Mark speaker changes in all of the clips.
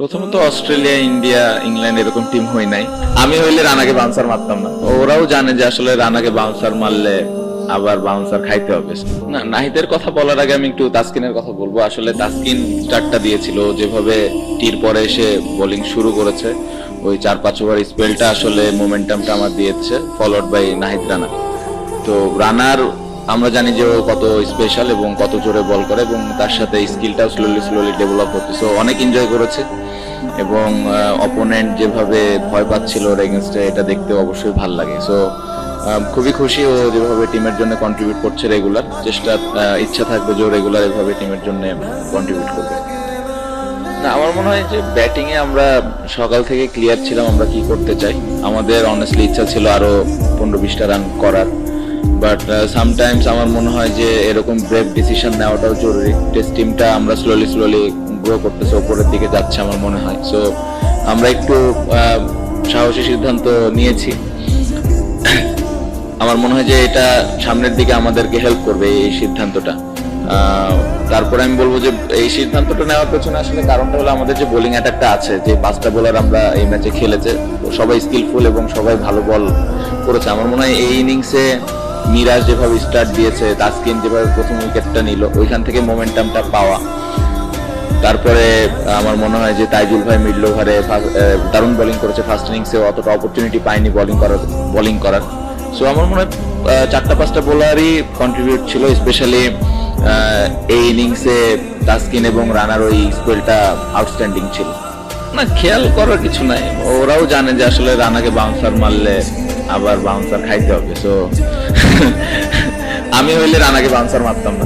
Speaker 1: প্রথমত Australia, India, England এরকম team হই নাই। আমি হইলে রানাকে বাউন্সার মারতাম না। ওরাও জানে যে আসলে রানাকে বাউন্সার মারলে আবার বাউন্সার খাইতে হবে। না, নাহিদের কথা বলার আগে আমি একটু তাসকিনের কথা বলবো। আসলে তাসকিন স্টার্টটা দিয়েছিল, যেভাবে টির পরে এসে বোলিং শুরু করেছে, ওই 4-5 ওভার স্পেলটা আসলে মোমেন্টামটা আমার দিয়েছে, ফলোড বাই নাহিদ রানা। তো রানার আমরা জানি যে ও কত স্পেশাল এবং কত জোরে বল করে, এবং তার সাথে স্কিলটাও স্লোলি ডেভেলপ হচ্ছে। সো অনেক এনজয় করেছে, এবং অপোনেন্ট যেভাবে ভয় পাচ্ছিল ওর এগেনস্টে, এটা দেখতে অবশ্যই ভালো লাগে। সো খুবই খুশি ও যেভাবে টিমের জন্য কন্ট্রিবিউট করছে রেগুলার। ইচ্ছা থাকবে যে ও রেগুলার এভাবে টিমের জন্য কন্ট্রিবিউট করবে। না, আমার মনে হয় যে ব্যাটিং এ আমরা সকাল থেকে ক্লিয়ার ছিলাম আমরা কি করতে চাই। আমাদের অনেস্টলি ইচ্ছা ছিল আরো 15-20টা রান করার, বাট সামটাইমস আমার মনে হয় যে এরকম ব্রেভ ডিসিশন নেওয়াটাও জরুরি। টেস্ট টিমটা আমরা স্লোলি গ্রো করতেছে, ওপরের দিকে যাচ্ছে আমার মনে হয়। সো আমরা একটু সাহসী সিদ্ধান্ত নিয়েছি। আমার মনে হয় যে এটা সামনের দিকে আমাদেরকে হেল্প করবে এই সিদ্ধান্তটা। তারপরে আমি বলবো যে এই সিদ্ধান্তটা নেওয়ার পেছনে আসলে কারণটা হলো আমাদের যে বোলিং অ্যাটাকটা আছে, যে 5টা বোলার আমরা এই ম্যাচে খেলেছে, সবাই স্কিলফুল এবং সবাই ভালো বল করেছে। আমার মনে হয় এই ইনিংসে মিরাজ যেভাবে স্টার্ট দিয়েছে, তাসকিন যেভাবে প্রথম উইকেটটা নিল, ওইখান থেকে মোমেন্টামটা পাওয়া। তারপরে আমার মনে হয় যে তাইজুল ভাই মিডল ওভারে দারুণ বোলিং করেছে। ফার্স্ট ইনিংসে অতটা অপরচুনিটি পায়নি বোলিং করার। সো আমার মনে হয় 4-5টা বোলারই কন্ট্রিবিউট ছিল, স্পেশালি এই ইনিংসে তাসকিন এবং রানার ওই স্পেলটা আউটস্ট্যান্ডিং ছিল। না, খেয়াল করার কিছু নাই, ওরাও জানে যে আসলে রানাকে বাউন্সার মারলে আবার বাউন্সার খাইতে হবে। সো আমি হইলে রানাকে বাউন্সার মারতাম না,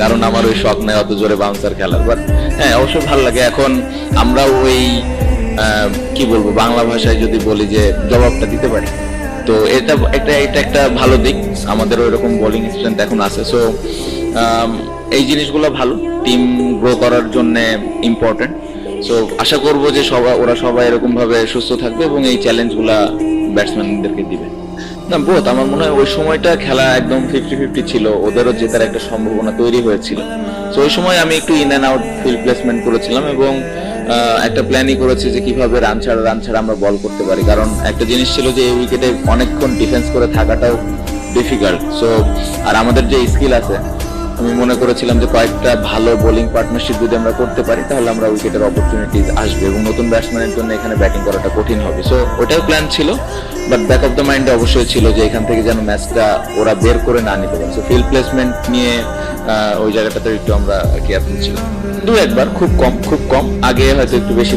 Speaker 1: কারণ আমার ওই শখ নাই অত জোরে বাউন্সার খেলার। বাট হ্যাঁ, অবশ্যই ভালো লাগে। এখন আমরা ওই কি বলবো, বাংলা ভাষায় যদি বলি যে জবাবটা দিতে পারি, তো এটা একটা ভালো দিক। আমাদের ওইরকম বোলিং স্ট্রেংথ এখন আছে। সো এই জিনিসগুলো ভালো, টিম গ্রো করার জন্য ইম্পর্টেন্ট। সো আশা করবো যে ওরা সবাই এরকম ভাবে সুস্থ থাকবে এবং এই চ্যালেঞ্জগুলা ব্যাটসম্যানদেরকে দিবে। না, বোধ আমার মনে হয় ওই সময়টা খেলা একদম 50-50 ছিল, ওদেরও জেতার একটা সম্ভাবনা তৈরি হয়েছিল। তো ওই সময় আমি একটু in and out field placement করেছিলাম, এবং একটা প্ল্যানই করেছি যে কিভাবে রান ছাড়া আমরা বল করতে পারি। কারণ একটা জিনিস ছিল যে এই উইকেটে অনেকক্ষণ ডিফেন্স করে থাকাটাও ডিফিকাল্ট। সো আর আমাদের যে স্কিল আছে, আমি মনে করেছিলাম যে কয়েকটা ভালো বোলিং পার্টনারশিপ যদি আমরা করতে পারি, তাহলে আমরা উইকেটের অপরচুনিটিজ আসবে এবং নতুন ব্যাটসম্যানের জন্য এখানে ব্যাটিং করাটা কঠিন হবে। সো ওটাও প্ল্যান ছিল, বাট ব্যাক অফ দ্য মাইন্ডে অবশ্যই ছিল যে এখান থেকে যেন ম্যাচটা ওরা বের করে না নিতে পারে। সো ফিল্ড প্লেসমেন্ট নিয়ে ওই জায়গাটাতে একটু আমরা কেয়ারফুল ছিলাম। 2-1 বার, খুব কম। আগে হয়তো একটু বেশি